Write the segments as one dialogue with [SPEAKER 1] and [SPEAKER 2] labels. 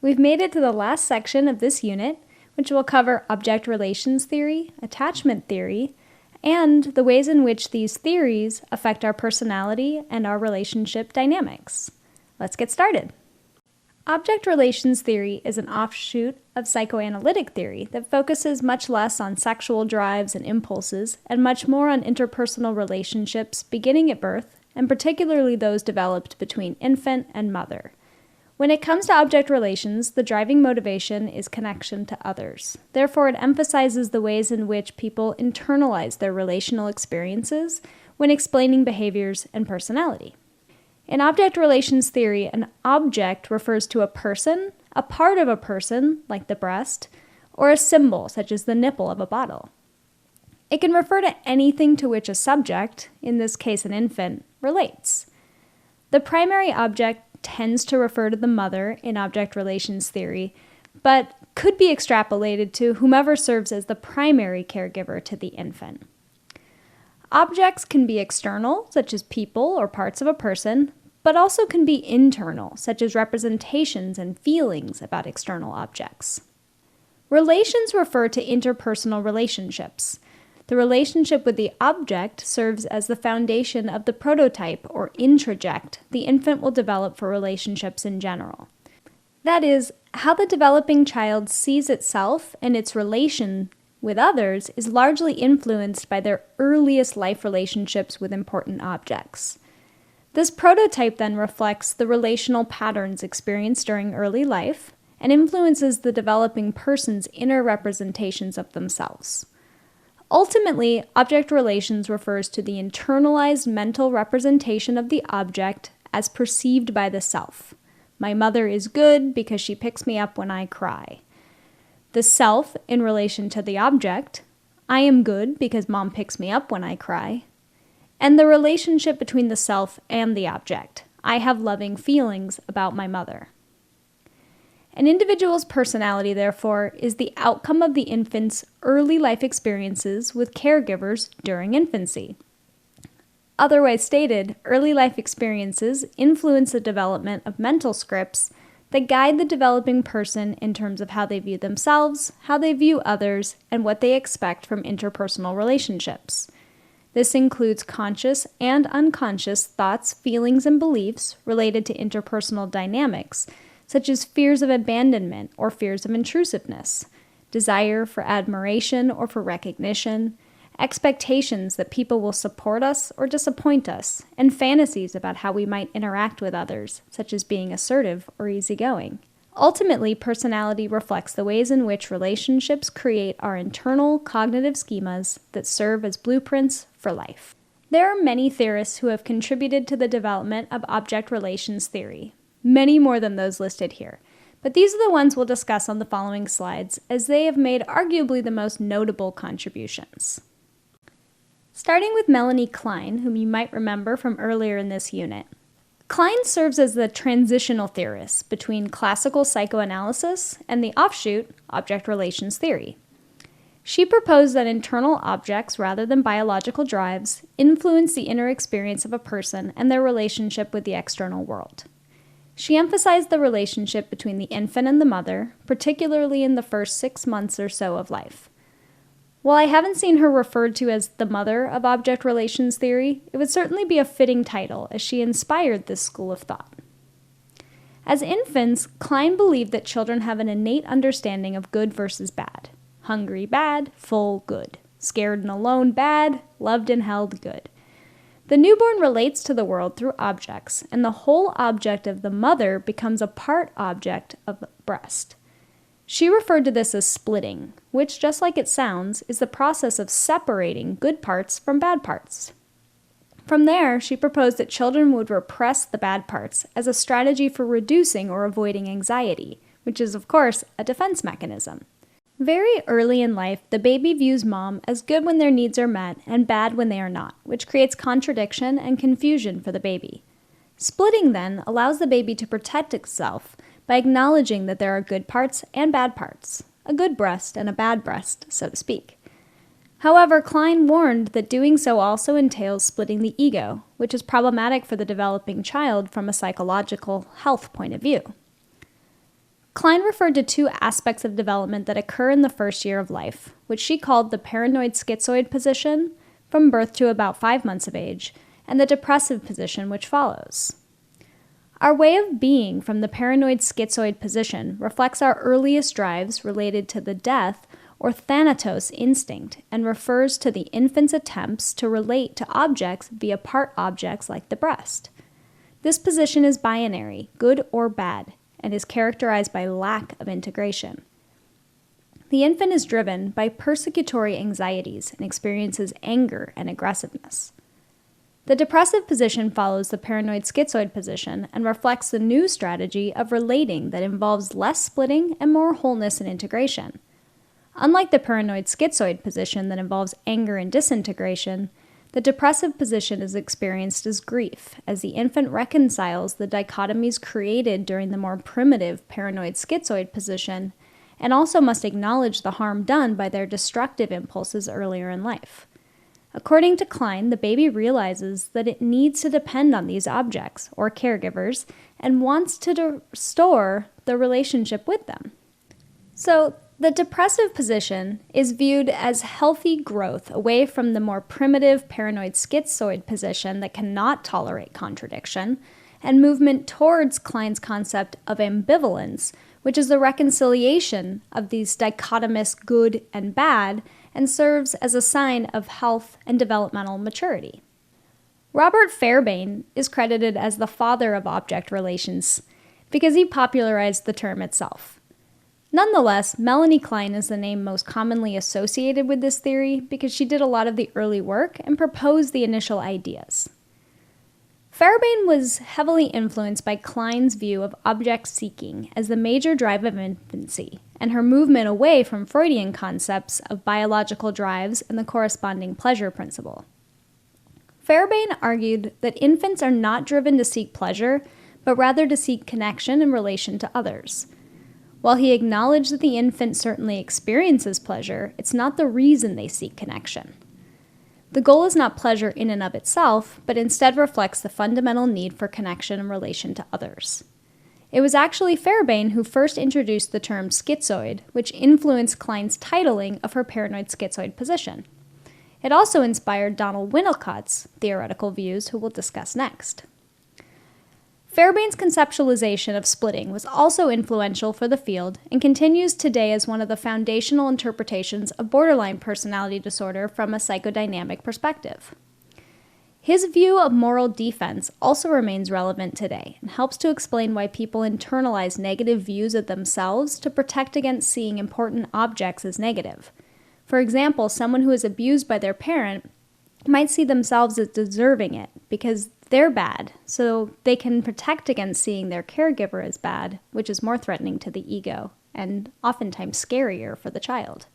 [SPEAKER 1] We've made it to the last section of this unit, which will cover object relations theory, attachment theory, and the ways in which these theories affect our personality and our relationship dynamics. Let's get started. Object relations theory is an offshoot of psychoanalytic theory that focuses much less on sexual drives and impulses and much more on interpersonal relationships beginning at birth, and particularly those developed between infant and mother. When it comes to object relations, the driving motivation is connection to others. Therefore, it emphasizes the ways in which people internalize their relational experiences when explaining behaviors and personality. In object relations theory, an object refers to a person, a part of a person, like the breast, or a symbol, such as the nipple of a bottle. It can refer to anything to which a subject, in this case an infant, relates. The primary object tends to refer to the mother in object relations theory, but could be extrapolated to whomever serves as the primary caregiver to the infant. Objects can be external, such as people or parts of a person, but also can be internal, such as representations and feelings about external objects. Relations refer to interpersonal relationships. The relationship with the object serves as the foundation of the prototype or introject the infant will develop for relationships in general. That is, how the developing child sees itself and its relation with others is largely influenced by their earliest life relationships with important objects. This prototype then reflects the relational patterns experienced during early life and influences the developing person's inner representations of themselves. Ultimately, object relations refers to the internalized mental representation of the object as perceived by the self. My mother is good because she picks me up when I cry. The self in relation to the object, I am good because mom picks me up when I cry. And the relationship between the self and the object, I have loving feelings about my mother. An individual's personality, therefore, is the outcome of the infant's early life experiences with caregivers during infancy. Otherwise stated, early life experiences influence the development of mental scripts that guide the developing person in terms of how they view themselves, how they view others, and what they expect from interpersonal relationships. This includes conscious and unconscious thoughts, feelings, and beliefs related to interpersonal dynamics, such as fears of abandonment or fears of intrusiveness, desire for admiration or for recognition, expectations that people will support us or disappoint us, and fantasies about how we might interact with others, such as being assertive or easygoing. Ultimately, personality reflects the ways in which relationships create our internal cognitive schemas that serve as blueprints for life. There are many theorists who have contributed to the development of object relations theory, many more than those listed here, but these are the ones we'll discuss on the following slides, as they have made arguably the most notable contributions. Starting with Melanie Klein, whom you might remember from earlier in this unit. Klein serves as the transitional theorist between classical psychoanalysis and the offshoot, object relations theory. She proposed that internal objects, rather than biological drives, influence the inner experience of a person and their relationship with the external world. She emphasized the relationship between the infant and the mother, particularly in the first 6 months or so of life. While I haven't seen her referred to as the mother of object relations theory, it would certainly be a fitting title, as she inspired this school of thought. As infants, Klein believed that children have an innate understanding of good versus bad. Hungry, bad; full, good; scared and alone, bad; loved and held, good. The newborn relates to the world through objects, and the whole object of the mother becomes a part object of the breast. She referred to this as splitting, which, just like it sounds, is the process of separating good parts from bad parts. From there, she proposed that children would repress the bad parts as a strategy for reducing or avoiding anxiety, which is, of course, a defense mechanism. Very early in life, the baby views mom as good when their needs are met and bad when they are not, which creates contradiction and confusion for the baby. Splitting, then, allows the baby to protect itself by acknowledging that there are good parts and bad parts, a good breast and a bad breast, so to speak. However, Klein warned that doing so also entails splitting the ego, which is problematic for the developing child from a psychological health point of view. Klein referred to two aspects of development that occur in the first year of life, which she called the paranoid-schizoid position, from birth to about 5 months of age, and the depressive position, which follows. Our way of being from the paranoid-schizoid position reflects our earliest drives related to the death or thanatos instinct and refers to the infant's attempts to relate to objects via part objects like the breast. This position is binary, good or bad, and is characterized by lack of integration. The infant is driven by persecutory anxieties and experiences anger and aggressiveness. The depressive position follows the paranoid-schizoid position and reflects the new strategy of relating that involves less splitting and more wholeness and integration. Unlike the paranoid-schizoid position that involves anger and disintegration, the depressive position is experienced as grief, as the infant reconciles the dichotomies created during the more primitive paranoid-schizoid position, and also must acknowledge the harm done by their destructive impulses earlier in life. According to Klein, the baby realizes that it needs to depend on these objects, or caregivers, and wants to restore the relationship with them. So, the depressive position is viewed as healthy growth away from the more primitive paranoid-schizoid position that cannot tolerate contradiction, and movement towards Klein's concept of ambivalence, which is the reconciliation of these dichotomous good and bad, and serves as a sign of health and developmental maturity. Ronald Fairbairn is credited as the father of object relations because he popularized the term itself. Nonetheless, Melanie Klein is the name most commonly associated with this theory because she did a lot of the early work and proposed the initial ideas. Fairbairn was heavily influenced by Klein's view of object seeking as the major drive of infancy, and her movement away from Freudian concepts of biological drives and the corresponding pleasure principle. Fairbairn argued that infants are not driven to seek pleasure, but rather to seek connection in relation to others. While he acknowledged that the infant certainly experiences pleasure, it's not the reason they seek connection. The goal is not pleasure in and of itself, but instead reflects the fundamental need for connection in relation to others. It was actually Fairbairn who first introduced the term schizoid, which influenced Klein's titling of her paranoid-schizoid position. It also inspired Donald Winnicott's theoretical views, who we'll discuss next. Fairbairn's conceptualization of splitting was also influential for the field and continues today as one of the foundational interpretations of borderline personality disorder from a psychodynamic perspective. His view of moral defense also remains relevant today and helps to explain why people internalize negative views of themselves to protect against seeing important objects as negative. For example, someone who is abused by their parent might see themselves as deserving it because they're bad, so they can protect against seeing their caregiver as bad, which is more threatening to the ego and oftentimes scarier for the child.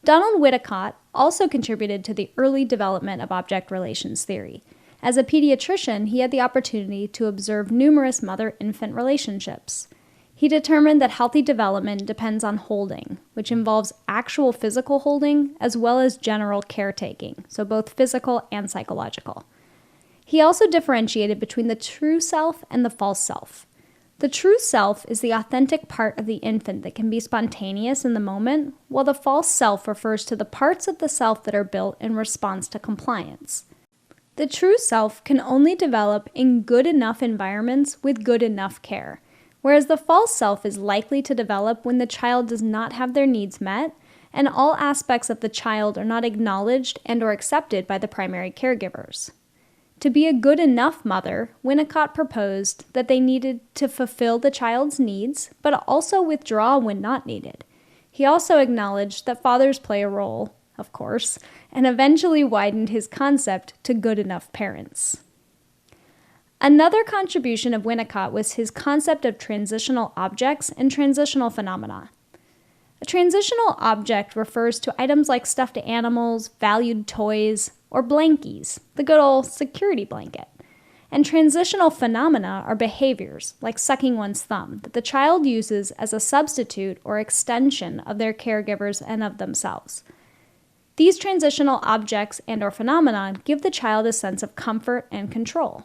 [SPEAKER 1] Donald Winnicott also contributed to the early development of object relations theory. As a pediatrician, he had the opportunity to observe numerous mother-infant relationships. He determined that healthy development depends on holding, which involves actual physical holding as well as general caretaking, so both physical and psychological. He also differentiated between the true self and the false self. The true self is the authentic part of the infant that can be spontaneous in the moment, while the false self refers to the parts of the self that are built in response to compliance. The true self can only develop in good enough environments with good enough care, whereas the false self is likely to develop when the child does not have their needs met and all aspects of the child are not acknowledged and/or accepted by the primary caregivers. To be a good enough mother, Winnicott proposed that they needed to fulfill the child's needs, but also withdraw when not needed. He also acknowledged that fathers play a role, of course, and eventually widened his concept to good enough parents. Another contribution of Winnicott was his concept of transitional objects and transitional phenomena. A transitional object refers to items like stuffed animals, valued toys, or blankies, the good old security blanket. And transitional phenomena are behaviors, like sucking one's thumb, that the child uses as a substitute or extension of their caregivers and of themselves. These transitional objects and/or phenomena give the child a sense of comfort and control.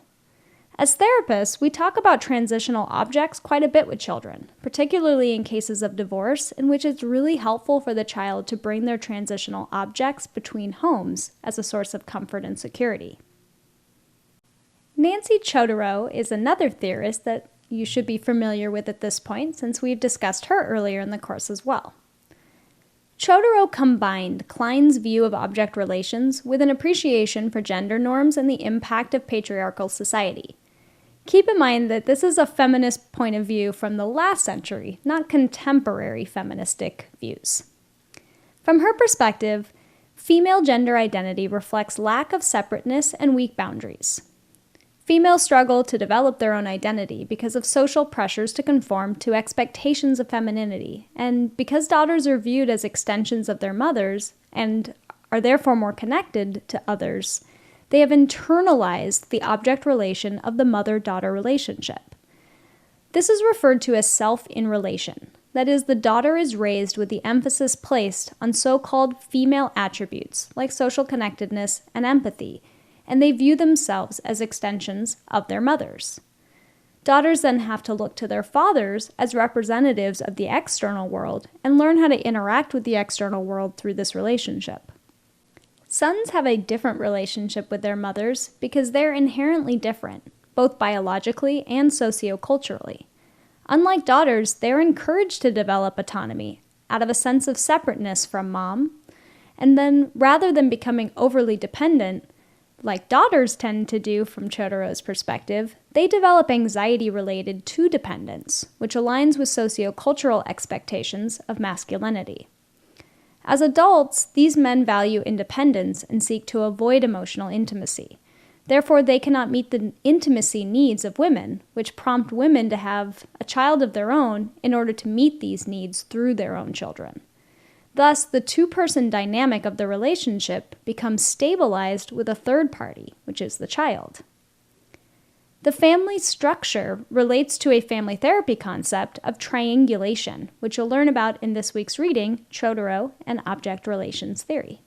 [SPEAKER 1] As therapists, we talk about transitional objects quite a bit with children, particularly in cases of divorce, in which it's really helpful for the child to bring their transitional objects between homes as a source of comfort and security. Nancy Chodorow is another theorist that you should be familiar with at this point, since we've discussed her earlier in the course as well. Chodorow combined Klein's view of object relations with an appreciation for gender norms and the impact of patriarchal society. Keep in mind that this is a feminist point of view from the last century, not contemporary feministic views. From her perspective, female gender identity reflects lack of separateness and weak boundaries. Females struggle to develop their own identity because of social pressures to conform to expectations of femininity, and because daughters are viewed as extensions of their mothers and are therefore more connected to others, they have internalized the object relation of the mother-daughter relationship. This is referred to as self-in-relation. That is, the daughter is raised with the emphasis placed on so-called female attributes like social connectedness and empathy, and they view themselves as extensions of their mothers. Daughters then have to look to their fathers as representatives of the external world and learn how to interact with the external world through this relationship. Sons have a different relationship with their mothers because they're inherently different, both biologically and socioculturally. Unlike daughters, they're encouraged to develop autonomy out of a sense of separateness from mom, and then rather than becoming overly dependent, like daughters tend to do from Chodorow's perspective, they develop anxiety related to dependence, which aligns with sociocultural expectations of masculinity. As adults, these men value independence and seek to avoid emotional intimacy. Therefore, they cannot meet the intimacy needs of women, which prompt women to have a child of their own in order to meet these needs through their own children. Thus, the two-person dynamic of the relationship becomes stabilized with a third party, which is the child. The family structure relates to a family therapy concept of triangulation, which you'll learn about in this week's reading, Chodorow and Object Relations Theory.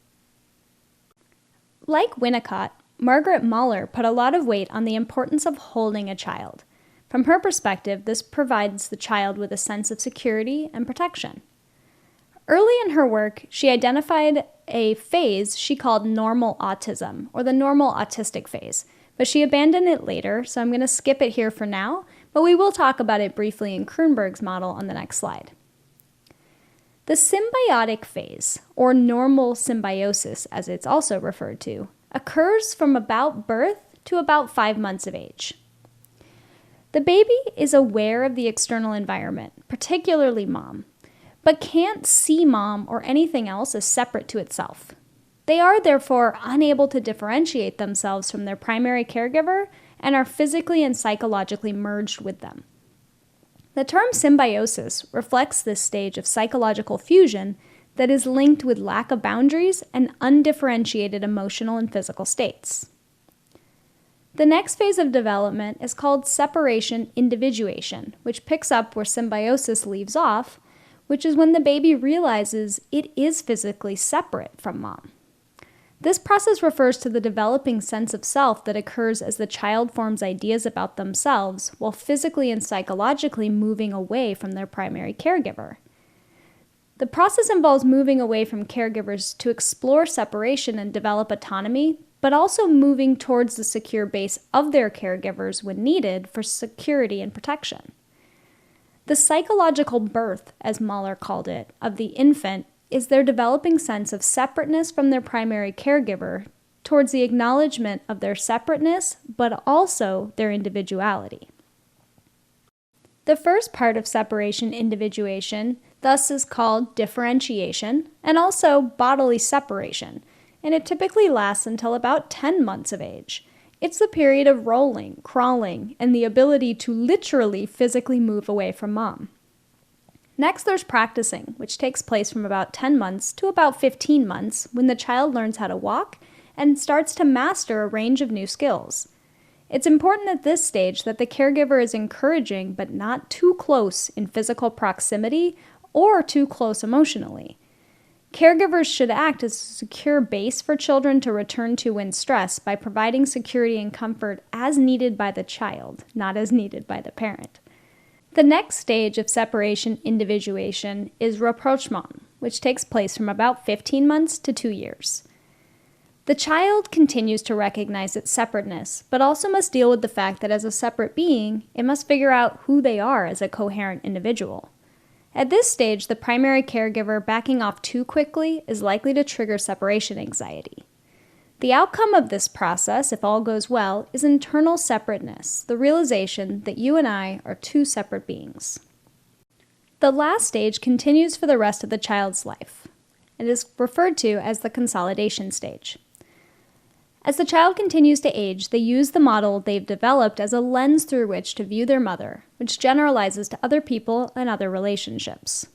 [SPEAKER 1] Like Winnicott, Margaret Mahler put a lot of weight on the importance of holding a child. From her perspective, this provides the child with a sense of security and protection. Early in her work, she identified a phase she called normal autism, or the normal autistic phase, but she abandoned it later, so I'm going to skip it here for now, but we will talk about it briefly in Kernberg's model on the next slide. The symbiotic phase, or normal symbiosis as it's also referred to, occurs from about birth to about 5 months of age. The baby is aware of the external environment, particularly mom, but can't see mom or anything else as separate to itself. They are therefore unable to differentiate themselves from their primary caregiver and are physically and psychologically merged with them. The term symbiosis reflects this stage of psychological fusion that is linked with lack of boundaries and undifferentiated emotional and physical states. The next phase of development is called separation-individuation, which picks up where symbiosis leaves off, which is when the baby realizes it is physically separate from mom. This process refers to the developing sense of self that occurs as the child forms ideas about themselves while physically and psychologically moving away from their primary caregiver. The process involves moving away from caregivers to explore separation and develop autonomy, but also moving towards the secure base of their caregivers when needed for security and protection. The psychological birth, as Mahler called it, of the infant is their developing sense of separateness from their primary caregiver towards the acknowledgement of their separateness, but also their individuality. The first part of separation-individuation thus is called differentiation and also bodily separation, and it typically lasts until about 10 months of age. It's the period of rolling, crawling, and the ability to literally physically move away from mom. Next, there's practicing, which takes place from about 10 months to about 15 months when the child learns how to walk and starts to master a range of new skills. It's important at this stage that the caregiver is encouraging but not too close in physical proximity or too close emotionally. Caregivers should act as a secure base for children to return to when stressed by providing security and comfort as needed by the child, not as needed by the parent. The next stage of separation-individuation is rapprochement, which takes place from about 15 months to 2 years. The child continues to recognize its separateness, but also must deal with the fact that as a separate being, it must figure out who they are as a coherent individual. At this stage, the primary caregiver backing off too quickly is likely to trigger separation anxiety. The outcome of this process, if all goes well, is internal separateness, the realization that you and I are two separate beings. The last stage continues for the rest of the child's life. It is referred to as the consolidation stage. As the child continues to age, they use the model they've developed as a lens through which to view their mother, which generalizes to other people and other relationships.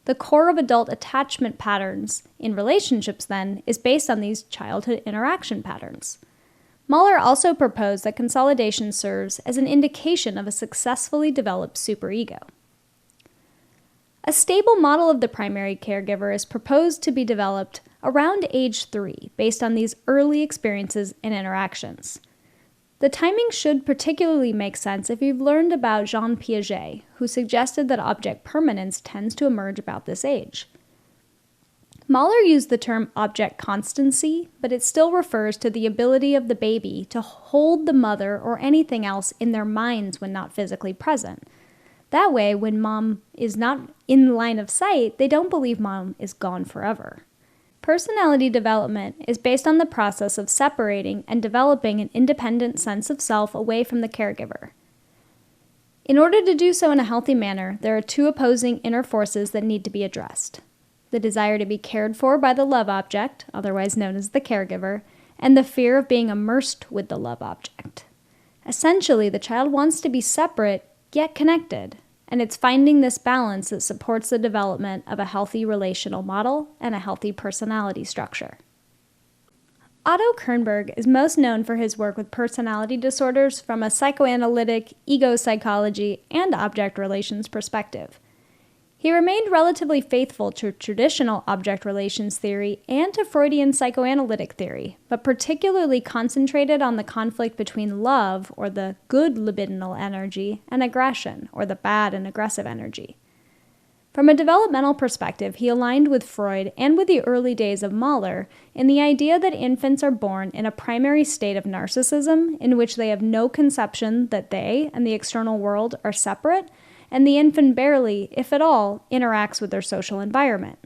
[SPEAKER 1] The core of adult attachment patterns in relationships, then, is based on these childhood interaction patterns. Mahler also proposed that consolidation serves as an indication of a successfully developed superego. A stable model of the primary caregiver is proposed to be developed around age 3, based on these early experiences and interactions. The timing should particularly make sense if you've learned about Jean Piaget, who suggested that object permanence tends to emerge about this age. Mahler used the term object constancy, but it still refers to the ability of the baby to hold the mother or anything else in their minds when not physically present. That way, when mom is not in line of sight, they don't believe mom is gone forever. Personality development is based on the process of separating and developing an independent sense of self away from the caregiver. In order to do so in a healthy manner, there are two opposing inner forces that need to be addressed: the desire to be cared for by the love object, otherwise known as the caregiver, and the fear of being immersed with the love object. Essentially, the child wants to be separate, yet connected, and it's finding this balance that supports the development of a healthy relational model and a healthy personality structure. Otto Kernberg is most known for his work with personality disorders from a psychoanalytic, ego psychology, and object relations perspective. He remained relatively faithful to traditional object relations theory and to Freudian psychoanalytic theory, but particularly concentrated on the conflict between love, or the good libidinal energy, and aggression, or the bad and aggressive energy. From a developmental perspective, he aligned with Freud and with the early days of Mahler in the idea that infants are born in a primary state of narcissism in which they have no conception that they and the external world are separate, and the infant barely, if at all, interacts with their social environment.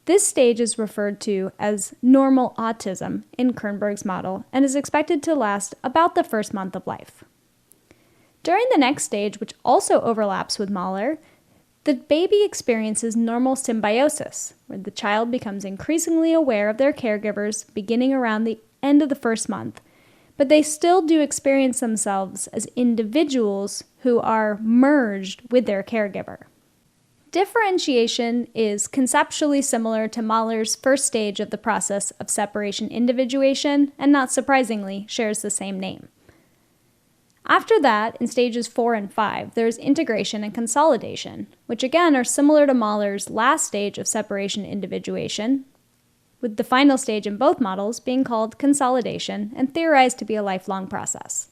[SPEAKER 1] This stage is referred to as normal autism in Kernberg's model and is expected to last about the first month of life. During the next stage, which also overlaps with Mahler, the baby experiences normal symbiosis, where the child becomes increasingly aware of their caregivers beginning around the end of the first month, but they still do experience themselves as individuals who are merged with their caregiver. Differentiation is conceptually similar to Mahler's first stage of the process of separation-individuation, and not surprisingly, shares the same name. After that, in stages 4 and 5, there's integration and consolidation, which again are similar to Mahler's last stage of separation-individuation, with the final stage in both models being called consolidation and theorized to be a lifelong process.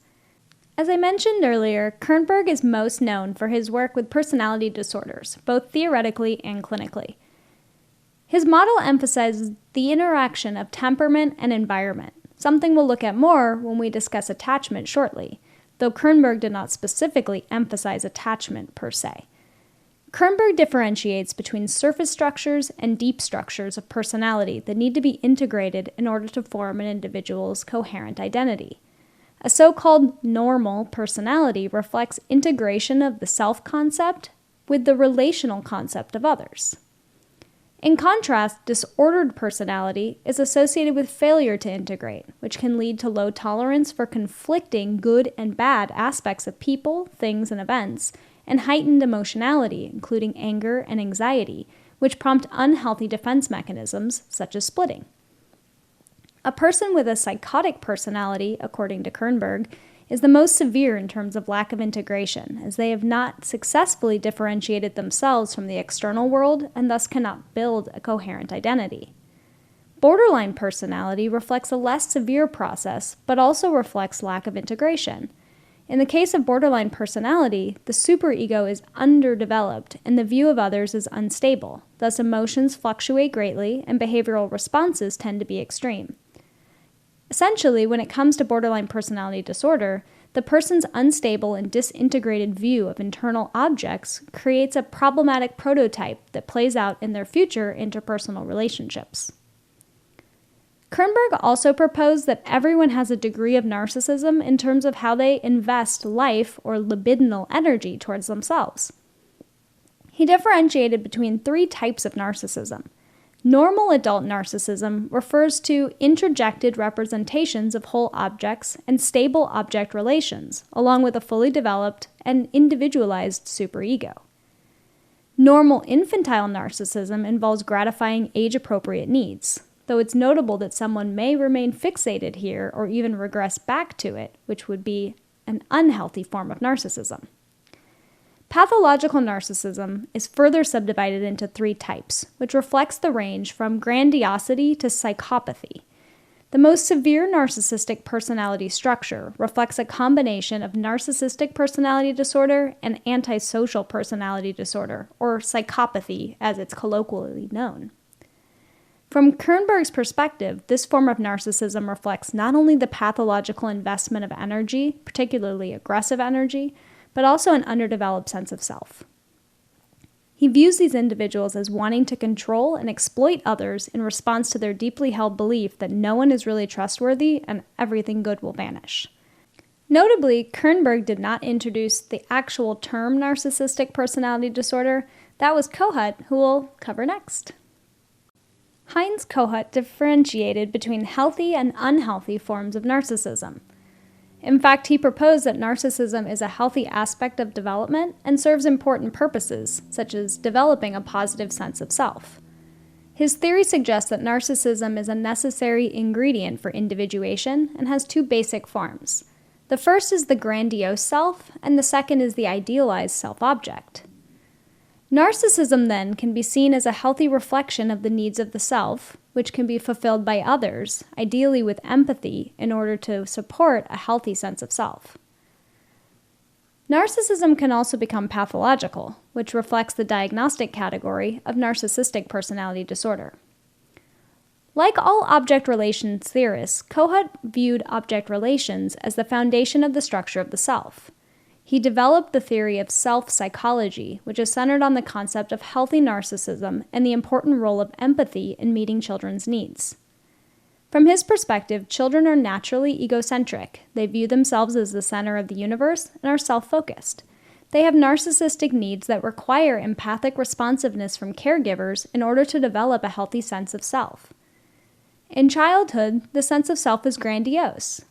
[SPEAKER 1] As I mentioned earlier, Kernberg is most known for his work with personality disorders, both theoretically and clinically. His model emphasizes the interaction of temperament and environment, something we'll look at more when we discuss attachment shortly, though Kernberg did not specifically emphasize attachment per se. Kernberg differentiates between surface structures and deep structures of personality that need to be integrated in order to form an individual's coherent identity. A so-called normal personality reflects integration of the self-concept with the relational concept of others. In contrast, disordered personality is associated with failure to integrate, which can lead to low tolerance for conflicting good and bad aspects of people, things, and events, and heightened emotionality, including anger and anxiety, which prompt unhealthy defense mechanisms such as splitting. A person with a psychotic personality, according to Kernberg, is the most severe in terms of lack of integration, as they have not successfully differentiated themselves from the external world and thus cannot build a coherent identity. Borderline personality reflects a less severe process, but also reflects lack of integration. In the case of borderline personality, the superego is underdeveloped and the view of others is unstable, thus emotions fluctuate greatly and behavioral responses tend to be extreme. Essentially, when it comes to borderline personality disorder, the person's unstable and disintegrated view of internal objects creates a problematic prototype that plays out in their future interpersonal relationships. Kernberg also proposed that everyone has a degree of narcissism in terms of how they invest life or libidinal energy towards themselves. He differentiated between 3 types of narcissism. Normal adult narcissism refers to introjected representations of whole objects and stable object relations, along with a fully developed and individualized superego. Normal infantile narcissism involves gratifying age-appropriate needs, though it's notable that someone may remain fixated here or even regress back to it, which would be an unhealthy form of narcissism. Pathological narcissism is further subdivided into 3 types, which reflects the range from grandiosity to psychopathy. The most severe narcissistic personality structure reflects a combination of narcissistic personality disorder and antisocial personality disorder, or psychopathy as it's colloquially known. From Kernberg's perspective, this form of narcissism reflects not only the pathological investment of energy, particularly aggressive energy, but also an underdeveloped sense of self. He views these individuals as wanting to control and exploit others in response to their deeply held belief that no one is really trustworthy and everything good will vanish. Notably, Kernberg did not introduce the actual term narcissistic personality disorder. That was Kohut, who we'll cover next. Heinz Kohut differentiated between healthy and unhealthy forms of narcissism. In fact, he proposed that narcissism is a healthy aspect of development and serves important purposes, such as developing a positive sense of self. His theory suggests that narcissism is a necessary ingredient for individuation and has 2 basic forms. The first is the grandiose self, and the second is the idealized self-object. Narcissism, then, can be seen as a healthy reflection of the needs of the self, which can be fulfilled by others, ideally with empathy, in order to support a healthy sense of self. Narcissism can also become pathological, which reflects the diagnostic category of narcissistic personality disorder. Like all object relations theorists, Kohut viewed object relations as the foundation of the structure of the self. He developed the theory of self-psychology, which is centered on the concept of healthy narcissism and the important role of empathy in meeting children's needs. From his perspective, children are naturally egocentric. They view themselves as the center of the universe and are self-focused. They have narcissistic needs that require empathic responsiveness from caregivers in order to develop a healthy sense of self. In childhood, the sense of self is grandiose.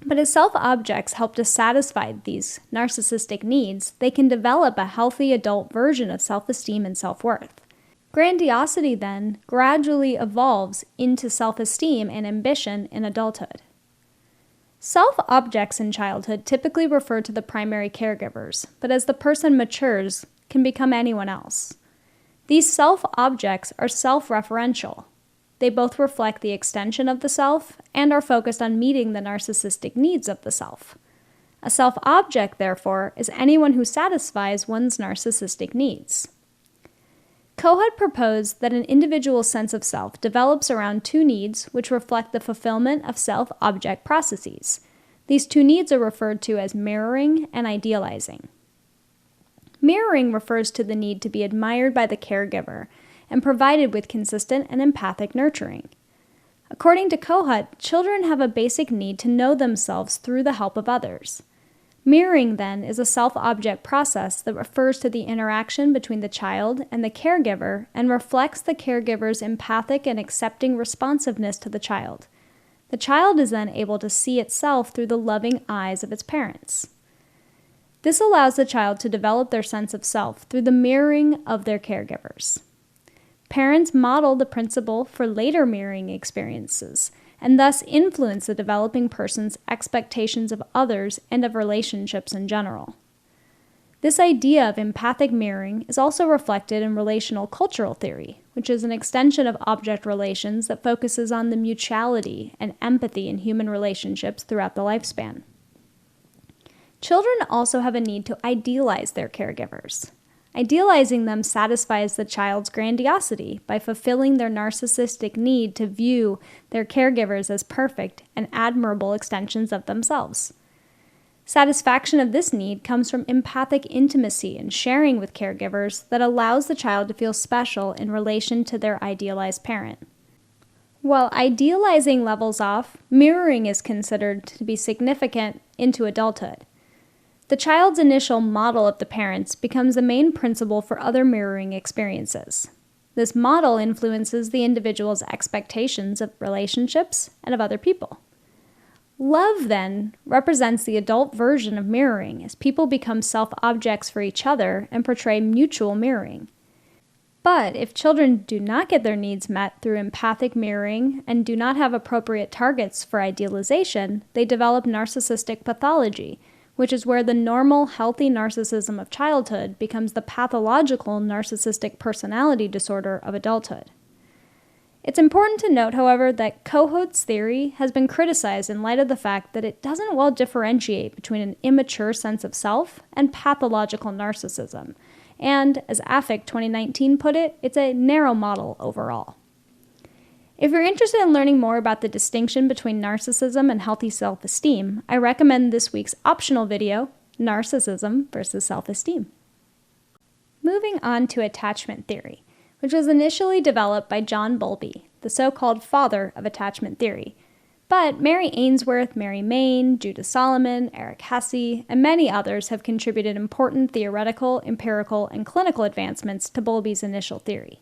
[SPEAKER 1] But as self-objects help to satisfy these narcissistic needs, they can develop a healthy adult version of self-esteem and self-worth. Grandiosity, then, gradually evolves into self-esteem and ambition in adulthood. Self-objects in childhood typically refer to the primary caregivers, but as the person matures, can become anyone else. These self-objects are self-referential. They both reflect the extension of the self and are focused on meeting the narcissistic needs of the self. A self-object, therefore, is anyone who satisfies one's narcissistic needs. Kohut proposed that an individual's sense of self develops around 2 needs which reflect the fulfillment of self-object processes. These 2 needs are referred to as mirroring and idealizing. Mirroring refers to the need to be admired by the caregiver and provided with consistent and empathic nurturing. According to Kohut, children have a basic need to know themselves through the help of others. Mirroring, then, is a self-object process that refers to the interaction between the child and the caregiver and reflects the caregiver's empathic and accepting responsiveness to the child. The child is then able to see itself through the loving eyes of its parents. This allows the child to develop their sense of self through the mirroring of their caregivers. Parents model the principle for later mirroring experiences, and thus influence the developing person's expectations of others and of relationships in general. This idea of empathic mirroring is also reflected in relational cultural theory, which is an extension of object relations that focuses on the mutuality and empathy in human relationships throughout the lifespan. Children also have a need to idealize their caregivers. Idealizing them satisfies the child's grandiosity by fulfilling their narcissistic need to view their caregivers as perfect and admirable extensions of themselves. Satisfaction of this need comes from empathic intimacy and sharing with caregivers that allows the child to feel special in relation to their idealized parent. While idealizing levels off, mirroring is considered to be significant into adulthood. The child's initial model of the parents becomes the main principle for other mirroring experiences. This model influences the individual's expectations of relationships and of other people. Love, then, represents the adult version of mirroring as people become self-objects for each other and portray mutual mirroring. But if children do not get their needs met through empathic mirroring and do not have appropriate targets for idealization, they develop narcissistic pathology, which is where the normal, healthy narcissism of childhood becomes the pathological narcissistic personality disorder of adulthood. It's important to note, however, that Kohut's theory has been criticized in light of the fact that it doesn't well differentiate between an immature sense of self and pathological narcissism, and, as Affect 2019 put it, it's a narrow model overall. If you're interested in learning more about the distinction between narcissism and healthy self-esteem, I recommend this week's optional video, Narcissism versus Self-Esteem. Moving on to attachment theory, which was initially developed by John Bowlby, the so-called father of attachment theory. But Mary Ainsworth, Mary Main, Judah Solomon, Eric Hesse, and many others have contributed important theoretical, empirical, and clinical advancements to Bowlby's initial theory.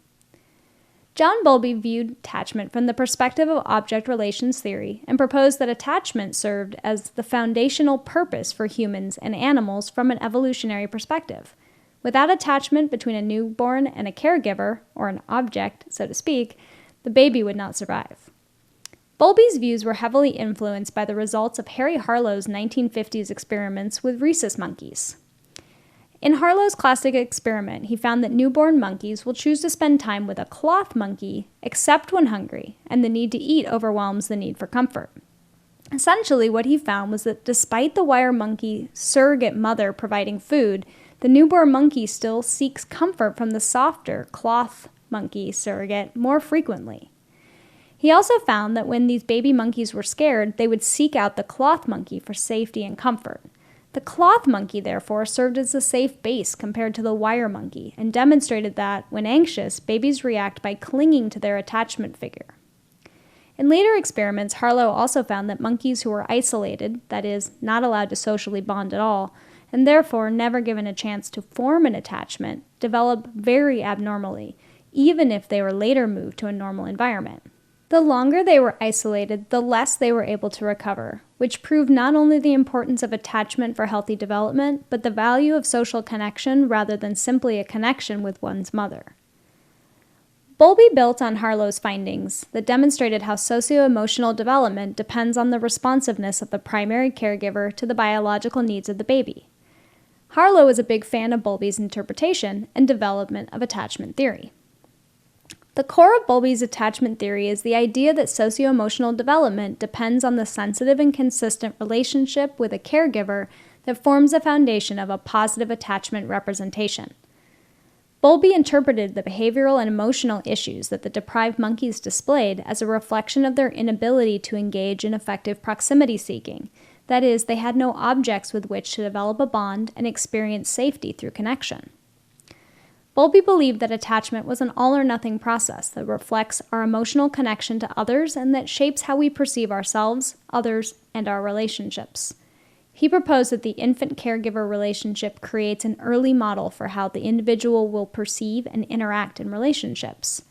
[SPEAKER 1] John Bowlby viewed attachment from the perspective of object relations theory and proposed that attachment served as the foundational purpose for humans and animals from an evolutionary perspective. Without attachment between a newborn and a caregiver, or an object, so to speak, the baby would not survive. Bowlby's views were heavily influenced by the results of Harry Harlow's 1950s experiments with rhesus monkeys. In Harlow's classic experiment, he found that newborn monkeys will choose to spend time with a cloth monkey except when hungry, and the need to eat overwhelms the need for comfort. Essentially, what he found was that despite the wire monkey surrogate mother providing food, the newborn monkey still seeks comfort from the softer cloth monkey surrogate more frequently. He also found that when these baby monkeys were scared, they would seek out the cloth monkey for safety and comfort. The cloth monkey, therefore, served as a safe base compared to the wire monkey and demonstrated that, when anxious, babies react by clinging to their attachment figure. In later experiments, Harlow also found that monkeys who were isolated, that is, not allowed to socially bond at all, and therefore never given a chance to form an attachment, develop very abnormally, even if they were later moved to a normal environment. The longer they were isolated, the less they were able to recover, which proved not only the importance of attachment for healthy development, but the value of social connection rather than simply a connection with one's mother. Bowlby built on Harlow's findings that demonstrated how socio-emotional development depends on the responsiveness of the primary caregiver to the biological needs of the baby. Harlow is a big fan of Bowlby's interpretation and development of attachment theory. The core of Bowlby's attachment theory is the idea that socio-emotional development depends on the sensitive and consistent relationship with a caregiver that forms the foundation of a positive attachment representation. Bowlby interpreted the behavioral and emotional issues that the deprived monkeys displayed as a reflection of their inability to engage in effective proximity seeking. That is, they had no objects with which to develop a bond and experience safety through connection. Bowlby believed that attachment was an all-or-nothing process that reflects our emotional connection to others and that shapes how we perceive ourselves, others, and our relationships. He proposed that the infant-caregiver relationship creates an early model for how the individual will perceive and interact in relationships.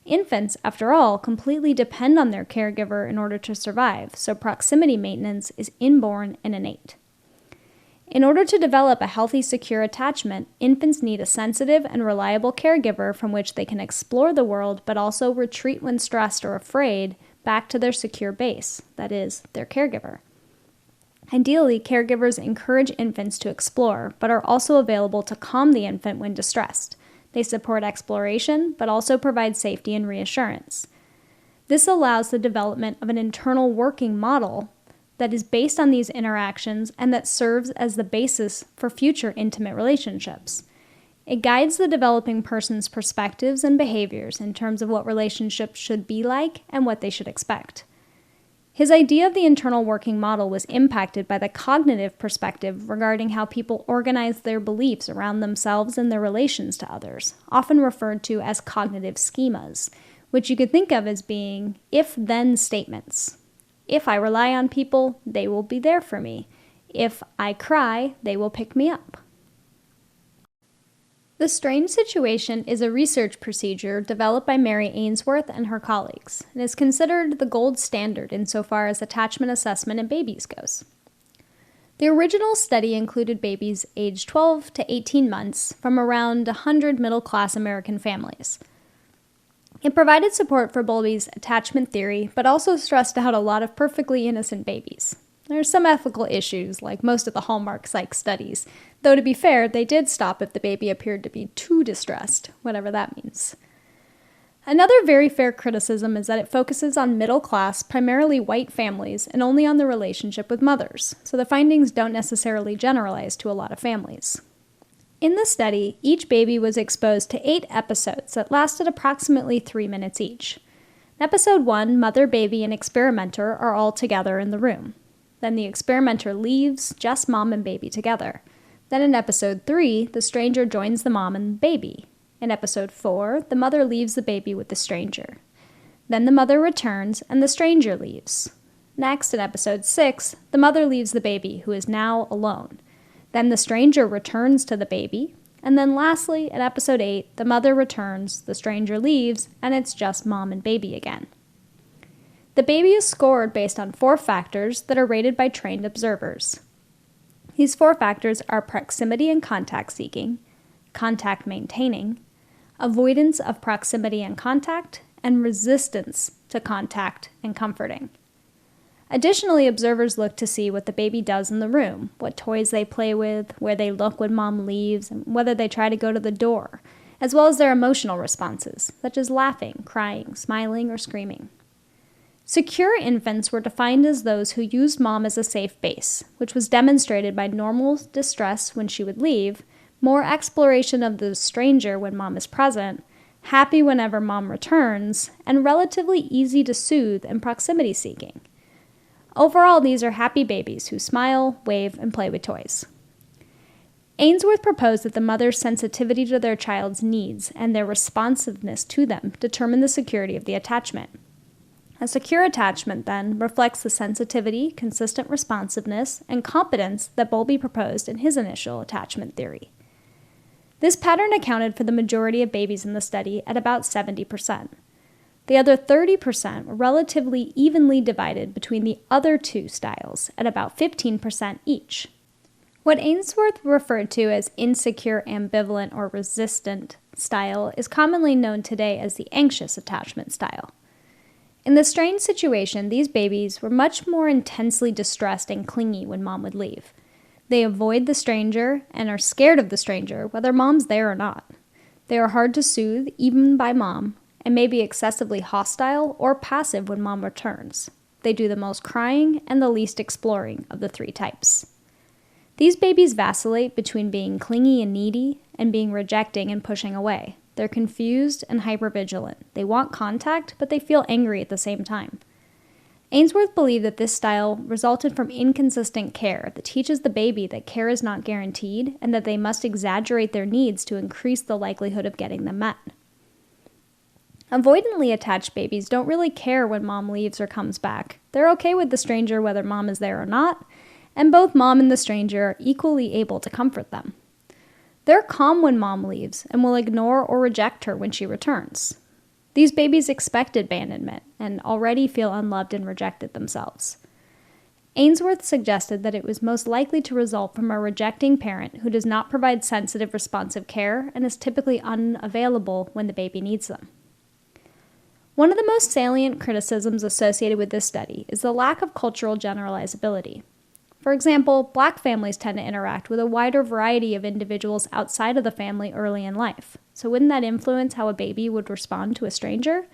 [SPEAKER 1] Infants, after all, completely depend on their caregiver in order to survive, so proximity maintenance is inborn and innate. In order to develop a healthy, secure attachment, infants need a sensitive and reliable caregiver from which they can explore the world but also retreat when stressed or afraid, back to their secure base, that is, their caregiver. Ideally, caregivers encourage infants to explore, but are also available to calm the infant when distressed. They support exploration, but also provide safety and reassurance. This allows the development of an internal working model that is based on these interactions and that serves as the basis for future intimate relationships. It guides the developing person's perspectives and behaviors in terms of what relationships should be like and what they should expect. His idea of the internal working model was impacted by the cognitive perspective regarding how people organize their beliefs around themselves and their relations to others, often referred to as cognitive schemas, which you could think of as being if-then statements. If I rely on people, they will be there for me. If I cry, they will pick me up. The strange situation is a research procedure developed by Mary Ainsworth and her colleagues, and is considered the gold standard insofar as attachment assessment in babies goes. The original study included babies aged 12 to 18 months from around 100 middle-class American families. It provided support for Bowlby's attachment theory, but also stressed out a lot of perfectly innocent babies. There are some ethical issues, like most of the Hallmark psych studies, though to be fair, they did stop if the baby appeared to be too distressed, whatever that means. Another very fair criticism is that it focuses on middle-class, primarily white families, and only on the relationship with mothers, so the findings don't necessarily generalize to a lot of families. In the study, each baby was exposed to 8 episodes that lasted approximately 3 minutes each. In episode 1, mother, baby, and experimenter are all together in the room. Then the experimenter leaves, just mom and baby together. Then in episode 3, the stranger joins the mom and the baby. In episode 4, the mother leaves the baby with the stranger. Then the mother returns and the stranger leaves. Next, in episode 6, the mother leaves the baby, who is now alone. Then the stranger returns to the baby. And then lastly, in episode 8, the mother returns, the stranger leaves, and it's just mom and baby again. The baby is scored based on 4 factors that are rated by trained observers. These 4 factors are proximity and contact seeking, contact maintaining, avoidance of proximity and contact, and resistance to contact and comforting. Additionally, observers look to see what the baby does in the room, what toys they play with, where they look when mom leaves, and whether they try to go to the door, as well as their emotional responses, such as laughing, crying, smiling, or screaming. Secure infants were defined as those who used mom as a safe base, which was demonstrated by normal distress when she would leave, more exploration of the stranger when mom is present, happy whenever mom returns, and relatively easy to soothe and proximity seeking. Overall, these are happy babies who smile, wave, and play with toys. Ainsworth proposed that the mother's sensitivity to their child's needs and their responsiveness to them determine the security of the attachment. A secure attachment, then, reflects the sensitivity, consistent responsiveness, and competence that Bowlby proposed in his initial attachment theory. This pattern accounted for the majority of babies in the study at about 70%. The other 30% were relatively evenly divided between the other 2 styles at about 15% each. What Ainsworth referred to as insecure, ambivalent, or resistant style is commonly known today as the anxious attachment style. In the strange situation, these babies were much more intensely distressed and clingy when mom would leave. They avoid the stranger and are scared of the stranger, whether mom's there or not. They are hard to soothe, even by mom, and may be excessively hostile or passive when mom returns. They do the most crying and the least exploring of the 3 types. These babies vacillate between being clingy and needy and being rejecting and pushing away. They're confused and hypervigilant. They want contact, but they feel angry at the same time. Ainsworth believed that this style resulted from inconsistent care that teaches the baby that care is not guaranteed and that they must exaggerate their needs to increase the likelihood of getting them met. Avoidantly attached babies don't really care when mom leaves or comes back. They're okay with the stranger whether mom is there or not, and both mom and the stranger are equally able to comfort them. They're calm when mom leaves and will ignore or reject her when she returns. These babies expect abandonment and already feel unloved and rejected themselves. Ainsworth suggested that it was most likely to result from a rejecting parent who does not provide sensitive, responsive care and is typically unavailable when the baby needs them. One of the most salient criticisms associated with this study is the lack of cultural generalizability. For example, Black families tend to interact with a wider variety of individuals outside of the family early in life. So wouldn't that influence how a baby would respond to a stranger?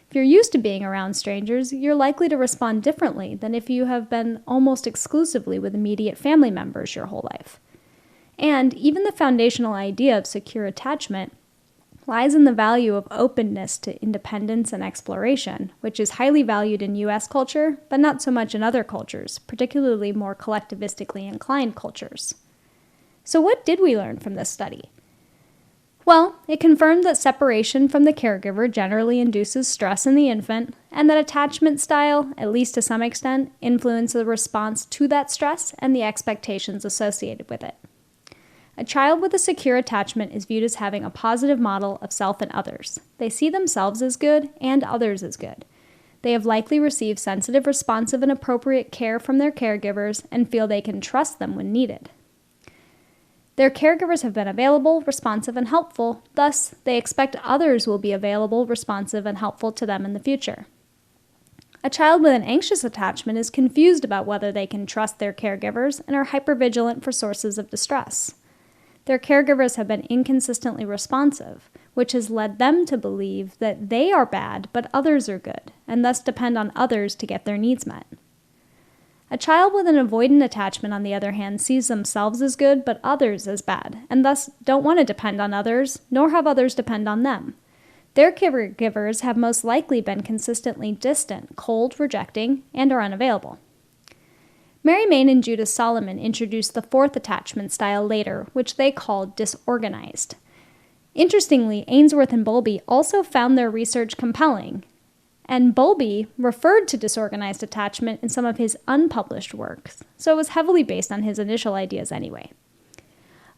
[SPEAKER 1] If you're used to being around strangers, you're likely to respond differently than if you have been almost exclusively with immediate family members your whole life. And even the foundational idea of secure attachment lies in the value of openness to independence and exploration, which is highly valued in U.S. culture, but not so much in other cultures, particularly more collectivistically inclined cultures. So what did we learn from this study? Well, it confirmed that separation from the caregiver generally induces stress in the infant, and that attachment style, at least to some extent, influences the response to that stress and the expectations associated with it. A child with a secure attachment is viewed as having a positive model of self and others. They see themselves as good and others as good. They have likely received sensitive, responsive, and appropriate care from their caregivers and feel they can trust them when needed. Their caregivers have been available, responsive, and helpful, thus, they expect others will be available, responsive, and helpful to them in the future. A child with an anxious attachment is confused about whether they can trust their caregivers and are hypervigilant for sources of distress. Their caregivers have been inconsistently responsive, which has led them to believe that they are bad but others are good, and thus depend on others to get their needs met. A child with an avoidant attachment, on the other hand, sees themselves as good but others as bad, and thus don't want to depend on others, nor have others depend on them. Their caregivers have most likely been consistently distant, cold, rejecting, and are unavailable. Mary Main and Judith Solomon introduced the fourth attachment style later, which they called disorganized. Interestingly, Ainsworth and Bowlby also found their research compelling, and Bowlby referred to disorganized attachment in some of his unpublished works, so it was heavily based on his initial ideas anyway.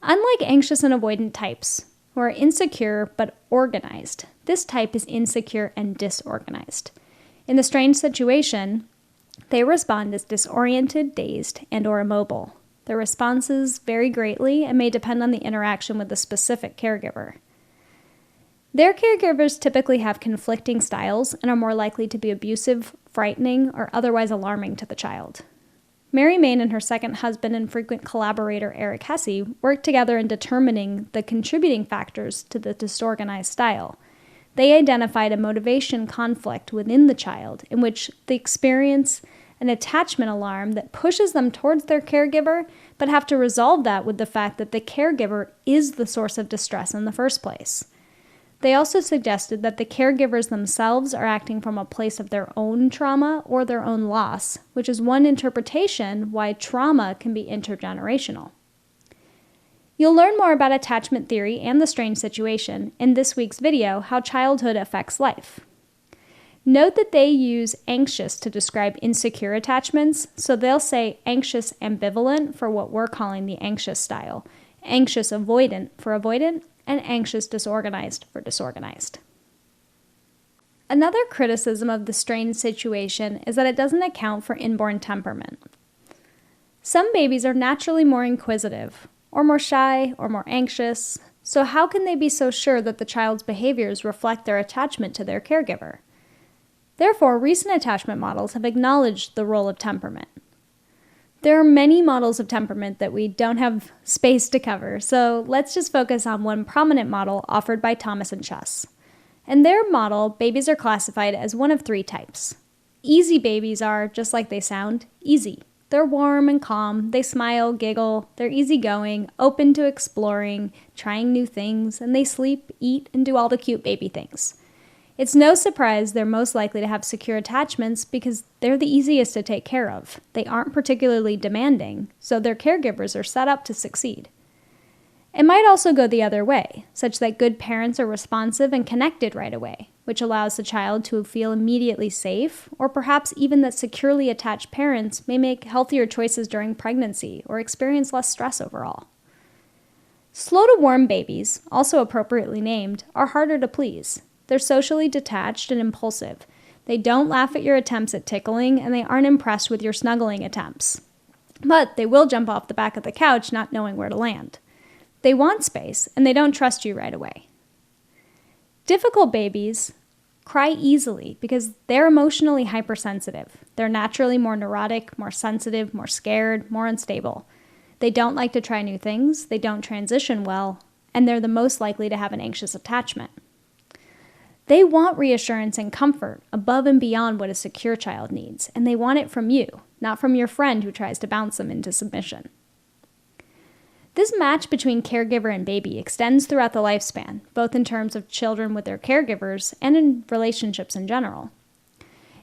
[SPEAKER 1] Unlike anxious and avoidant types, who are insecure but organized, this type is insecure and disorganized. In the strange situation, they respond as disoriented, dazed, and/or immobile. Their responses vary greatly and may depend on the interaction with the specific caregiver. Their caregivers typically have conflicting styles and are more likely to be abusive, frightening, or otherwise alarming to the child. Mary Main and her second husband and frequent collaborator Eric Hesse worked together in determining the contributing factors to the disorganized style. They identified a motivation conflict within the child in which they experience an attachment alarm that pushes them towards their caregiver, but have to resolve that with the fact that the caregiver is the source of distress in the first place. They also suggested that the caregivers themselves are acting from a place of their own trauma or their own loss, which is one interpretation why trauma can be intergenerational. You'll learn more about attachment theory and the strange situation in this week's video, How Childhood Affects Life. Note that they use anxious to describe insecure attachments, so they'll say anxious ambivalent for what we're calling the anxious style, anxious avoidant for avoidant, and anxious disorganized for disorganized. Another criticism of the strange situation is that it doesn't account for inborn temperament. Some babies are naturally more inquisitive, or more shy, or more anxious, so how can they be so sure that the child's behaviors reflect their attachment to their caregiver? Therefore, recent attachment models have acknowledged the role of temperament. There are many models of temperament that we don't have space to cover, so let's just focus on one prominent model offered by Thomas and Chess. In their model, babies are classified as one of three types. Easy babies are, just like they sound, easy. They're warm and calm, they smile, giggle, they're easygoing, open to exploring, trying new things, and they sleep, eat, and do all the cute baby things. It's no surprise they're most likely to have secure attachments because they're the easiest to take care of. They aren't particularly demanding, so their caregivers are set up to succeed. It might also go the other way, such that good parents are responsive and connected right away, which allows the child to feel immediately safe, or perhaps even that securely attached parents may make healthier choices during pregnancy or experience less stress overall. Slow to warm babies, also appropriately named, are harder to please. They're socially detached and impulsive. They don't laugh at your attempts at tickling, and they aren't impressed with your snuggling attempts. But they will jump off the back of the couch not knowing where to land. They want space, and they don't trust you right away. Difficult babies cry easily because they're emotionally hypersensitive. They're naturally more neurotic, more sensitive, more scared, more unstable. They don't like to try new things, they don't transition well, and they're the most likely to have an anxious attachment. They want reassurance and comfort above and beyond what a secure child needs, and they want it from you, not from your friend who tries to bounce them into submission. This match between caregiver and baby extends throughout the lifespan, both in terms of children with their caregivers and in relationships in general.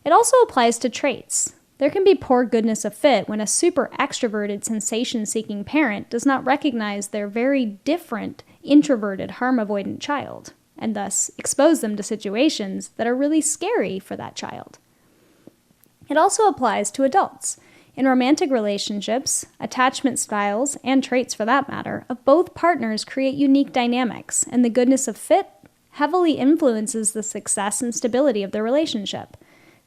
[SPEAKER 1] It also applies to traits. There can be poor goodness of fit when a super extroverted, sensation-seeking parent does not recognize their very different, introverted, harm-avoidant child, and thus expose them to situations that are really scary for that child. It also applies to adults. In romantic relationships, attachment styles, and traits for that matter, of both partners create unique dynamics, and the goodness of fit heavily influences the success and stability of the relationship.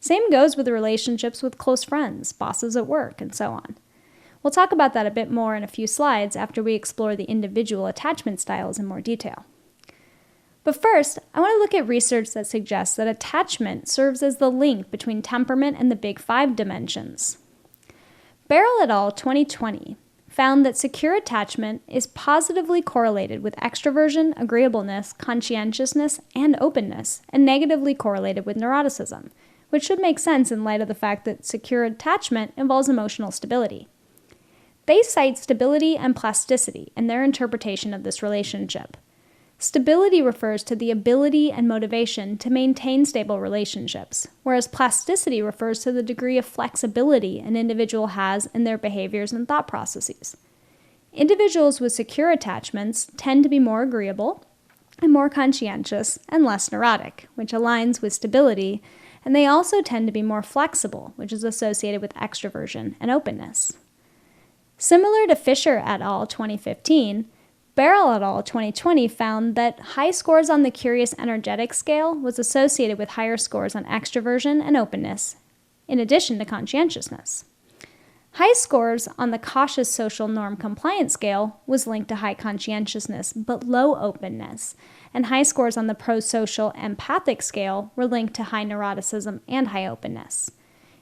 [SPEAKER 1] Same goes with relationships with close friends, bosses at work, and so on. We'll talk about that a bit more in a few slides after we explore the individual attachment styles in more detail. But first, I want to look at research that suggests that attachment serves as the link between temperament and the Big Five dimensions. Barrell et al. 2020 found that secure attachment is positively correlated with extroversion, agreeableness, conscientiousness, and openness, and negatively correlated with neuroticism, which should make sense in light of the fact that secure attachment involves emotional stability. They cite stability and plasticity in their interpretation of this relationship. Stability refers to the ability and motivation to maintain stable relationships, whereas plasticity refers to the degree of flexibility an individual has in their behaviors and thought processes. Individuals with secure attachments tend to be more agreeable and more conscientious and less neurotic, which aligns with stability, and they also tend to be more flexible, which is associated with extroversion and openness. Similar to Fisher et al. 2015, Barrell et al. 2020 found that high scores on the Curious Energetic Scale was associated with higher scores on extroversion and openness, in addition to conscientiousness. High scores on the Cautious Social Norm Compliance Scale was linked to high conscientiousness but low openness, and high scores on the Pro-Social Empathic Scale were linked to high neuroticism and high openness.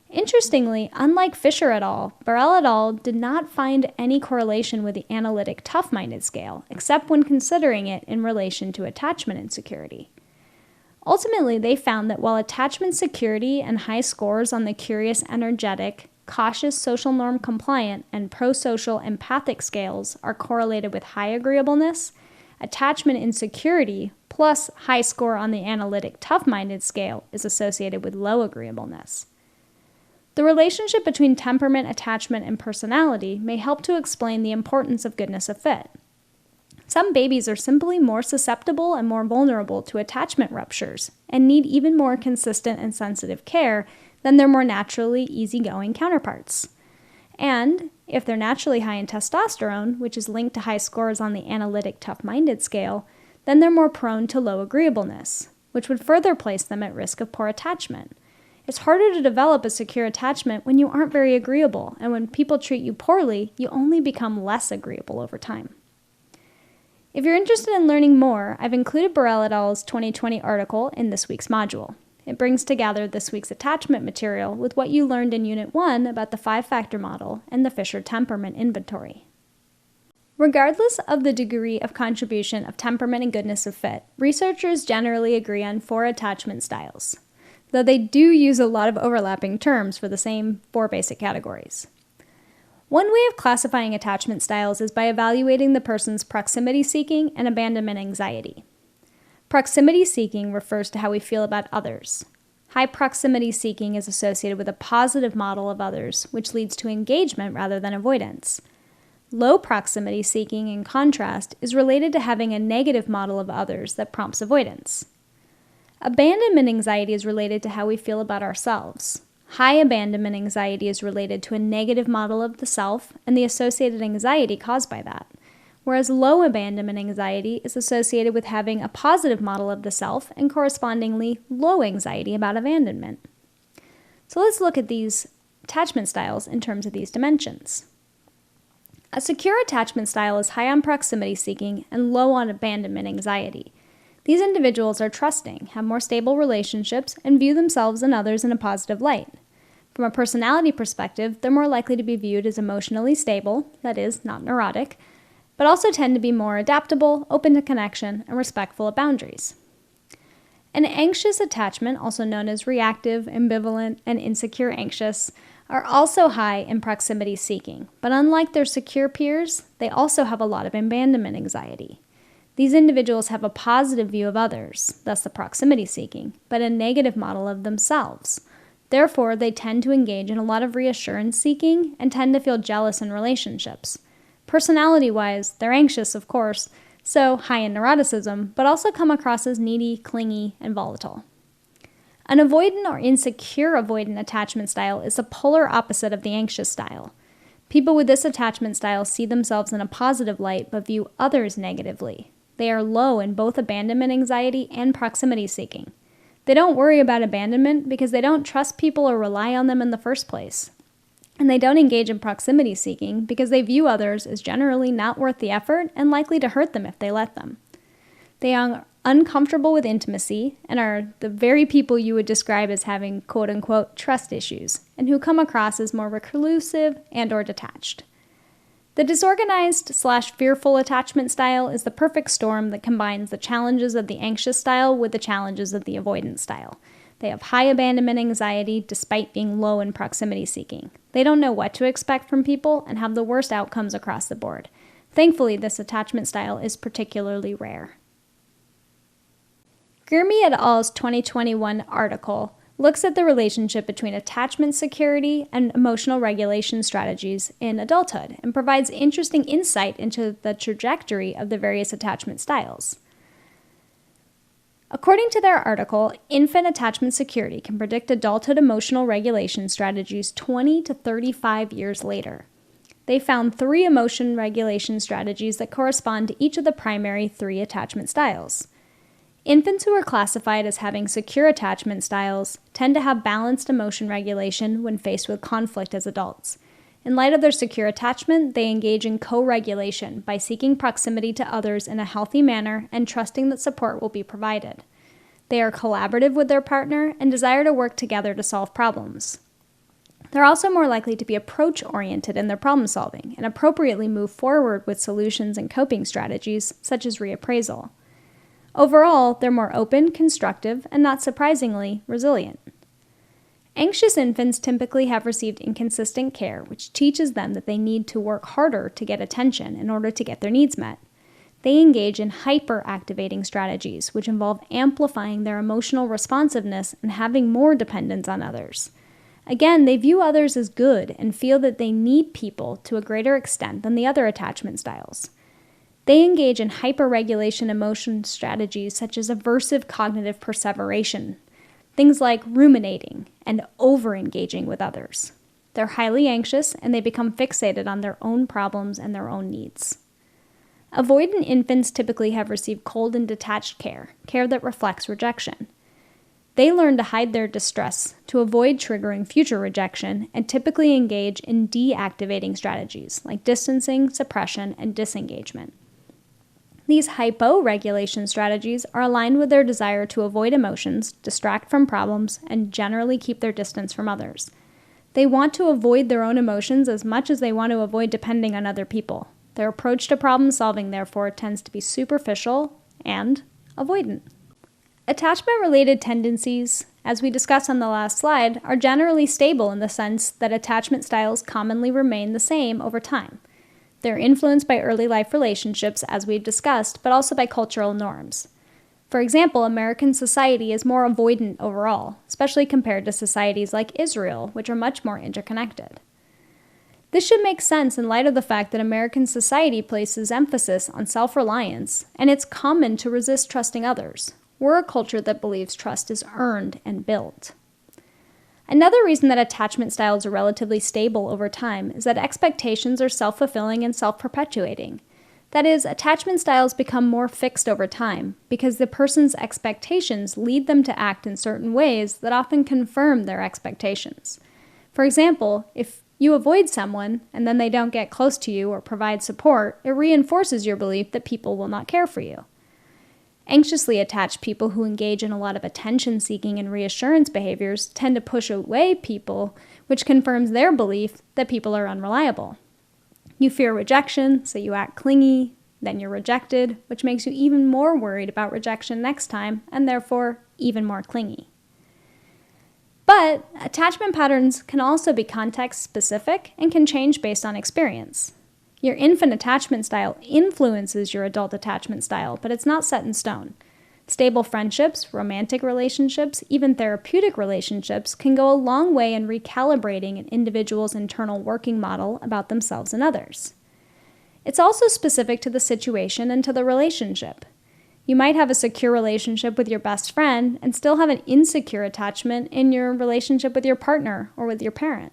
[SPEAKER 1] Interestingly, unlike Fisher et al., Barrell et al. Did not find any correlation with the Analytic Tough-Minded Scale, except when considering it in relation to attachment insecurity. Ultimately, they found that while attachment security and high scores on the Curious Energetic, Cautious Social Norm Compliant, and Pro-Social Empathic scales are correlated with high agreeableness, attachment insecurity plus high score on the Analytic Tough-Minded Scale is associated with low agreeableness. The relationship between temperament, attachment, and personality may help to explain the importance of goodness of fit. Some babies are simply more susceptible and more vulnerable to attachment ruptures and need even more consistent and sensitive care than their more naturally easygoing counterparts. And if they're naturally high in testosterone, which is linked to high scores on the Analytic Tough-Minded Scale, then they're more prone to low agreeableness, which would further place them at risk of poor attachment. It's harder to develop a secure attachment when you aren't very agreeable, and when people treat you poorly, you only become less agreeable over time. If you're interested in learning more, I've included Barrell et al.'s 2020 article in this week's module. It brings together this week's attachment material with what you learned in Unit 1 about the 5-factor model and the Fisher temperament inventory. Regardless of the degree of contribution of temperament and goodness of fit, researchers generally agree on 4 attachment styles, though they do use a lot of overlapping terms for the same 4 basic categories. One way of classifying attachment styles is by evaluating the person's proximity seeking and abandonment anxiety. Proximity seeking refers to how we feel about others. High proximity seeking is associated with a positive model of others, which leads to engagement rather than avoidance. Low proximity seeking, in contrast, is related to having a negative model of others that prompts avoidance. Abandonment anxiety is related to how we feel about ourselves. High abandonment anxiety is related to a negative model of the self and the associated anxiety caused by that, whereas low abandonment anxiety is associated with having a positive model of the self and correspondingly low anxiety about abandonment. So let's look at these attachment styles in terms of these dimensions. A secure attachment style is high on proximity seeking and low on abandonment anxiety. These individuals are trusting, have more stable relationships, and view themselves and others in a positive light. From a personality perspective, they're more likely to be viewed as emotionally stable, that is, not neurotic, but also tend to be more adaptable, open to connection, and respectful of boundaries. An anxious attachment, also known as reactive, ambivalent, and insecure anxious, are also high in proximity seeking, but unlike their secure peers, they also have a lot of abandonment anxiety. These individuals have a positive view of others, thus the proximity seeking, but a negative model of themselves. Therefore, they tend to engage in a lot of reassurance seeking and tend to feel jealous in relationships. Personality-wise, they're anxious, of course, so high in neuroticism, but also come across as needy, clingy, and volatile. An avoidant or insecure avoidant attachment style is the polar opposite of the anxious style. People with this attachment style see themselves in a positive light but view others negatively. They are low in both abandonment anxiety and proximity seeking. They don't worry about abandonment because they don't trust people or rely on them in the first place. And they don't engage in proximity seeking because they view others as generally not worth the effort and likely to hurt them if they let them. They are uncomfortable with intimacy and are the very people you would describe as having quote-unquote trust issues and who come across as more reclusive and/or detached. The disorganized/fearful attachment style is the perfect storm that combines the challenges of the anxious style with the challenges of the avoidant style. They have high abandonment anxiety despite being low in proximity seeking. They don't know what to expect from people and have the worst outcomes across the board. Thankfully, this attachment style is particularly rare. Gurmy et al.'s 2021 article looks at the relationship between attachment security and emotional regulation strategies in adulthood and provides interesting insight into the trajectory of the various attachment styles. According to their article, infant attachment security can predict adulthood emotional regulation strategies 20 to 35 years later. They found 3 emotion regulation strategies that correspond to each of the primary 3 attachment styles. Infants who are classified as having secure attachment styles tend to have balanced emotion regulation when faced with conflict as adults. In light of their secure attachment, they engage in co-regulation by seeking proximity to others in a healthy manner and trusting that support will be provided. They are collaborative with their partner and desire to work together to solve problems. They're also more likely to be approach-oriented in their problem solving and appropriately move forward with solutions and coping strategies, such as reappraisal. Overall, they're more open, constructive, and not surprisingly, resilient. Anxious infants typically have received inconsistent care, which teaches them that they need to work harder to get attention in order to get their needs met. They engage in hyper-activating strategies, which involve amplifying their emotional responsiveness and having more dependence on others. Again, they view others as good and feel that they need people to a greater extent than the other attachment styles. They engage in hyper-regulation emotion strategies such as aversive cognitive perseveration, things like ruminating and over-engaging with others. They're highly anxious and they become fixated on their own problems and their own needs. Avoidant infants typically have received cold and detached care that reflects rejection. They learn to hide their distress to avoid triggering future rejection and typically engage in deactivating strategies like distancing, suppression, and disengagement. These hypo-regulation strategies are aligned with their desire to avoid emotions, distract from problems, and generally keep their distance from others. They want to avoid their own emotions as much as they want to avoid depending on other people. Their approach to problem solving, therefore, tends to be superficial and avoidant. Attachment-related tendencies, as we discussed on the last slide, are generally stable in the sense that attachment styles commonly remain the same over time. They're influenced by early life relationships, as we've discussed, but also by cultural norms. For example, American society is more avoidant overall, especially compared to societies like Israel, which are much more interconnected. This should make sense in light of the fact that American society places emphasis on self-reliance, and it's common to resist trusting others. We're a culture that believes trust is earned and built. Another reason that attachment styles are relatively stable over time is that expectations are self-fulfilling and self-perpetuating. That is, attachment styles become more fixed over time because the person's expectations lead them to act in certain ways that often confirm their expectations. For example, if you avoid someone and then they don't get close to you or provide support, it reinforces your belief that people will not care for you. Anxiously attached people who engage in a lot of attention-seeking and reassurance behaviors tend to push away people, which confirms their belief that people are unreliable. You fear rejection, so you act clingy, then you're rejected, which makes you even more worried about rejection next time, and therefore even more clingy. But attachment patterns can also be context-specific and can change based on experience. Your infant attachment style influences your adult attachment style, but it's not set in stone. Stable friendships, romantic relationships, even therapeutic relationships can go a long way in recalibrating an individual's internal working model about themselves and others. It's also specific to the situation and to the relationship. You might have a secure relationship with your best friend and still have an insecure attachment in your relationship with your partner or with your parent.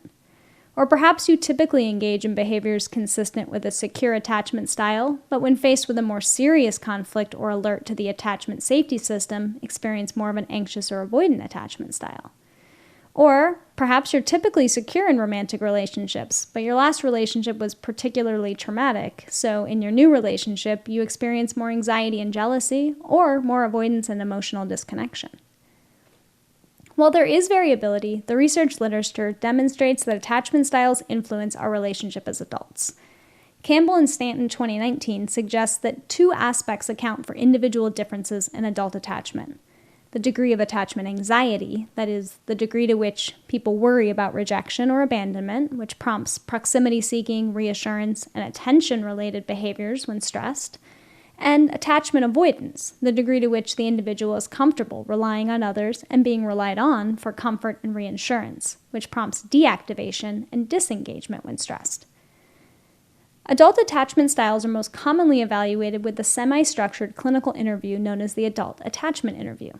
[SPEAKER 1] Or perhaps you typically engage in behaviors consistent with a secure attachment style, but when faced with a more serious conflict or alert to the attachment safety system, experience more of an anxious or avoidant attachment style. Or perhaps you're typically secure in romantic relationships, but your last relationship was particularly traumatic, so in your new relationship, you experience more anxiety and jealousy, or more avoidance and emotional disconnection. While there is variability, the research literature demonstrates that attachment styles influence our relationship as adults. Campbell and Stanton 2019 suggests that two aspects account for individual differences in adult attachment. The degree of attachment anxiety, that is, the degree to which people worry about rejection or abandonment, which prompts proximity-seeking, reassurance, and attention-related behaviors when stressed, and attachment avoidance, the degree to which the individual is comfortable relying on others and being relied on for comfort and reassurance, which prompts deactivation and disengagement when stressed. Adult attachment styles are most commonly evaluated with the semi-structured clinical interview known as the adult attachment interview.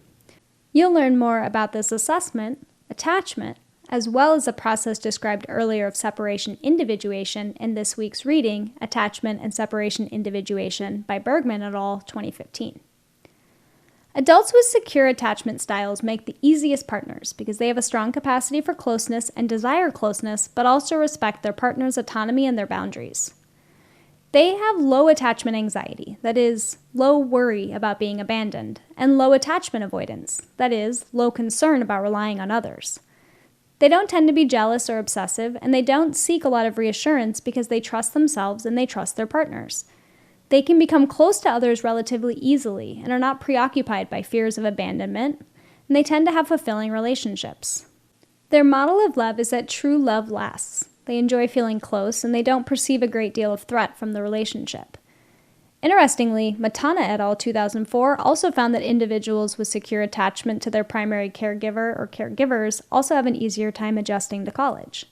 [SPEAKER 1] You'll learn more about this assessment, attachment, as well as the process described earlier of separation-individuation in this week's reading, Attachment and Separation-Individuation by Bergman et al., 2015. Adults with secure attachment styles make the easiest partners because they have a strong capacity for closeness and desire closeness, but also respect their partner's autonomy and their boundaries. They have low attachment anxiety, that is, low worry about being abandoned, and low attachment avoidance, that is, low concern about relying on others. They don't tend to be jealous or obsessive, and they don't seek a lot of reassurance because they trust themselves and they trust their partners. They can become close to others relatively easily and are not preoccupied by fears of abandonment, and they tend to have fulfilling relationships. Their model of love is that true love lasts. They enjoy feeling close, and they don't perceive a great deal of threat from the relationship. Interestingly, Matana et al. 2004 also found that individuals with secure attachment to their primary caregiver or caregivers also have an easier time adjusting to college.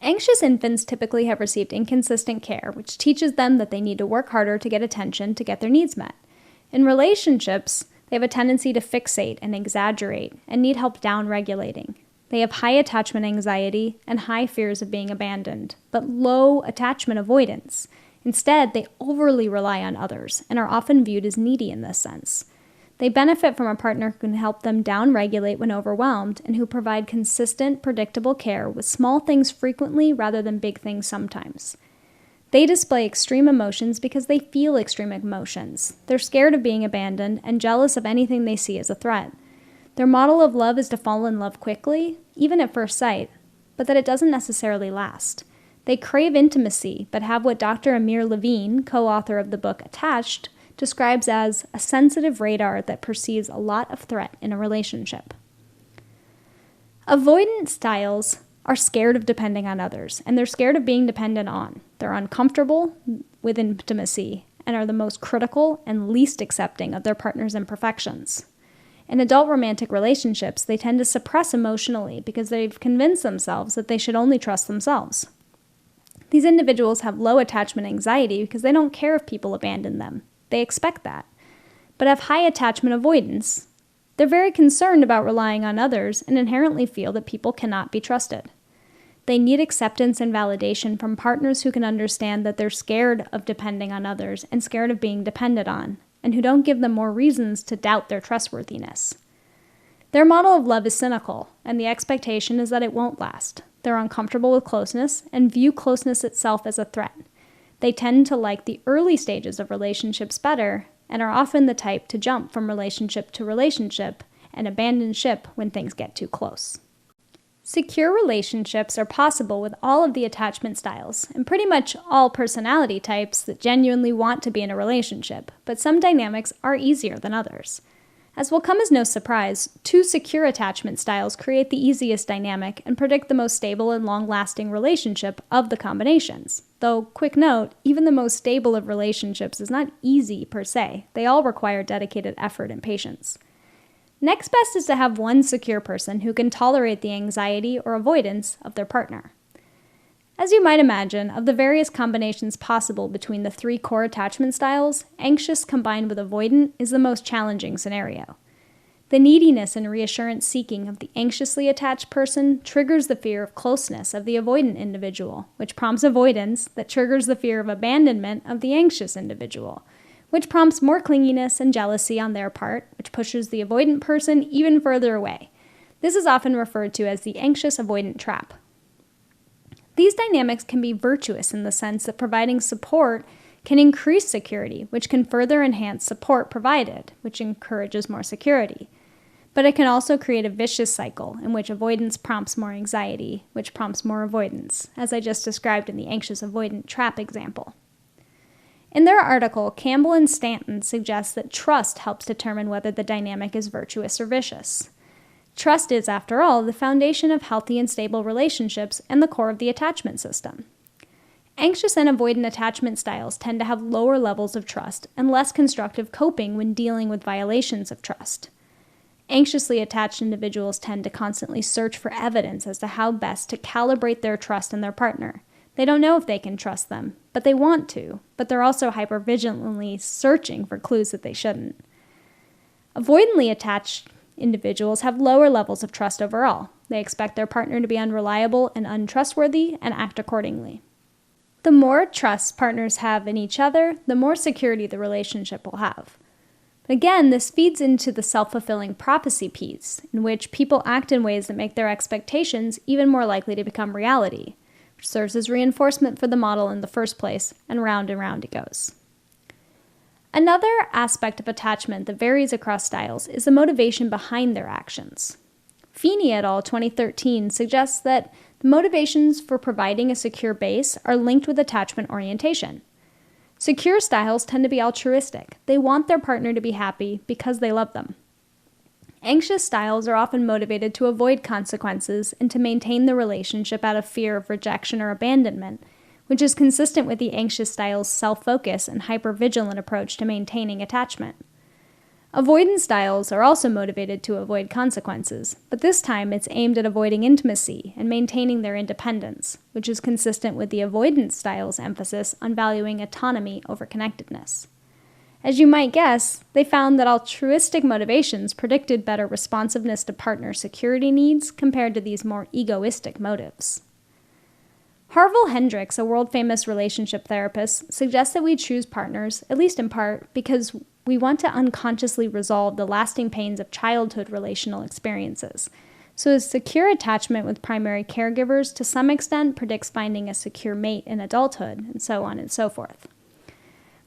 [SPEAKER 1] Anxious infants typically have received inconsistent care, which teaches them that they need to work harder to get attention to get their needs met. In relationships, they have a tendency to fixate and exaggerate and need help down-regulating. They have high attachment anxiety and high fears of being abandoned, but low attachment avoidance. Instead, they overly rely on others and are often viewed as needy in this sense. They benefit from a partner who can help them down-regulate when overwhelmed and who provide consistent, predictable care with small things frequently rather than big things sometimes. They display extreme emotions because they feel extreme emotions. They're scared of being abandoned and jealous of anything they see as a threat. Their model of love is to fall in love quickly, even at first sight, but that it doesn't necessarily last. They crave intimacy, but have what Dr. Amir Levine, co-author of the book Attached, describes as a sensitive radar that perceives a lot of threat in a relationship. Avoidant styles are scared of depending on others, and they're scared of being dependent on. They're uncomfortable with intimacy and are the most critical and least accepting of their partner's imperfections. In adult romantic relationships, they tend to suppress emotionally because they've convinced themselves that they should only trust themselves. These individuals have low attachment anxiety because they don't care if people abandon them. They expect that. But have high attachment avoidance. They're very concerned about relying on others and inherently feel that people cannot be trusted. They need acceptance and validation from partners who can understand that they're scared of depending on others and scared of being depended on, and who don't give them more reasons to doubt their trustworthiness. Their model of love is cynical, and the expectation is that it won't last. They're uncomfortable with closeness and view closeness itself as a threat. They tend to like the early stages of relationships better and are often the type to jump from relationship to relationship and abandon ship when things get too close. Secure relationships are possible with all of the attachment styles and pretty much all personality types that genuinely want to be in a relationship, but some dynamics are easier than others. As will come as no surprise, two secure attachment styles create the easiest dynamic and predict the most stable and long-lasting relationship of the combinations. Though, quick note, even the most stable of relationships is not easy per se. They all require dedicated effort and patience. Next best is to have one secure person who can tolerate the anxiety or avoidance of their partner. As you might imagine, of the various combinations possible between the three core attachment styles, anxious combined with avoidant is the most challenging scenario. The neediness and reassurance seeking of the anxiously attached person triggers the fear of closeness of the avoidant individual, which prompts avoidance that triggers the fear of abandonment of the anxious individual, which prompts more clinginess and jealousy on their part, which pushes the avoidant person even further away. This is often referred to as the anxious avoidant trap. These dynamics can be virtuous in the sense that providing support can increase security, which can further enhance support provided, which encourages more security. But it can also create a vicious cycle in which avoidance prompts more anxiety, which prompts more avoidance, as I just described in the anxious avoidant trap example. In their article, Campbell and Stanton suggest that trust helps determine whether the dynamic is virtuous or vicious. Trust is, after all, the foundation of healthy and stable relationships and the core of the attachment system. Anxious and avoidant attachment styles tend to have lower levels of trust and less constructive coping when dealing with violations of trust. Anxiously attached individuals tend to constantly search for evidence as to how best to calibrate their trust in their partner. They don't know if they can trust them, but they want to, but they're also hypervigilantly searching for clues that they shouldn't. Avoidantly attached individuals have lower levels of trust overall. They expect their partner to be unreliable and untrustworthy and act accordingly. The more trust partners have in each other, the more security the relationship will have. But again, this feeds into the self-fulfilling prophecy piece, in which people act in ways that make their expectations even more likely to become reality, which serves as reinforcement for the model in the first place, and round it goes. Another aspect of attachment that varies across styles is the motivation behind their actions. Feeney et al. 2013 suggests that the motivations for providing a secure base are linked with attachment orientation. Secure styles tend to be altruistic. They want their partner to be happy because they love them. Anxious styles are often motivated to avoid consequences and to maintain the relationship out of fear of rejection or abandonment, which is consistent with the anxious style's self-focus and hypervigilant approach to maintaining attachment. Avoidant styles are also motivated to avoid consequences, but this time it's aimed at avoiding intimacy and maintaining their independence, which is consistent with the avoidant style's emphasis on valuing autonomy over connectedness. As you might guess, they found that altruistic motivations predicted better responsiveness to partner security needs compared to these more egoistic motives. Harville Hendricks, a world-famous relationship therapist, suggests that we choose partners, at least in part, because we want to unconsciously resolve the lasting pains of childhood relational experiences. So a secure attachment with primary caregivers to some extent predicts finding a secure mate in adulthood, and so on and so forth.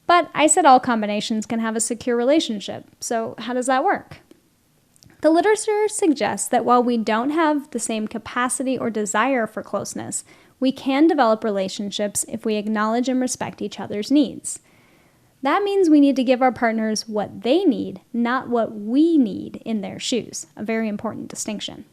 [SPEAKER 1] But I said all combinations can have a secure relationship, so how does that work? The literature suggests that while we don't have the same capacity or desire for closeness, we can develop relationships if we acknowledge and respect each other's needs. That means we need to give our partners what they need, not what we need in their shoes, a very important distinction.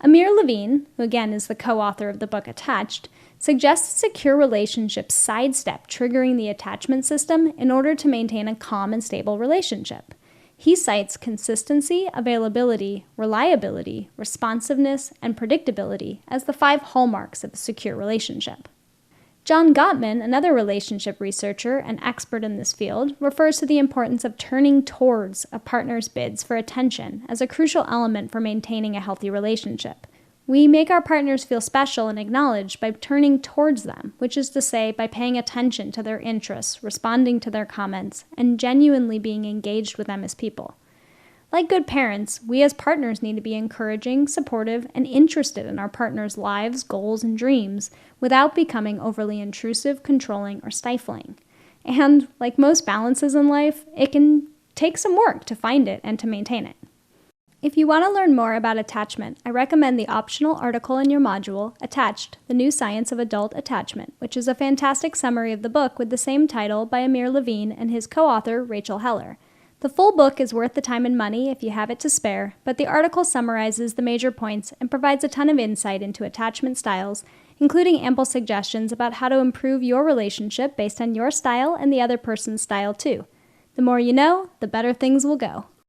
[SPEAKER 1] Amir Levine, who again is the co-author of the book Attached, suggests secure relationships sidestep triggering the attachment system in order to maintain a calm and stable relationship. He cites consistency, availability, reliability, responsiveness, and predictability as the 5 hallmarks of a secure relationship. John Gottman, another relationship researcher and expert in this field, refers to the importance of turning towards a partner's bids for attention as a crucial element for maintaining a healthy relationship. We make our partners feel special and acknowledged by turning towards them, which is to say, by paying attention to their interests, responding to their comments, and genuinely being engaged with them as people. Like good parents, we as partners need to be encouraging, supportive, and interested in our partners' lives, goals, and dreams without becoming overly intrusive, controlling, or stifling. And like most balances in life, it can take some work to find it and to maintain it. If you want to learn more about attachment, I recommend the optional article in your module, Attached, The New Science of Adult Attachment, which is a fantastic summary of the book with the same title by Amir Levine and his co-author, Rachel Heller. The full book is worth the time and money if you have it to spare, but the article summarizes the major points and provides a ton of insight into attachment styles, including ample suggestions about how to improve your relationship based on your style and the other person's style too. The more you know, the better things will go.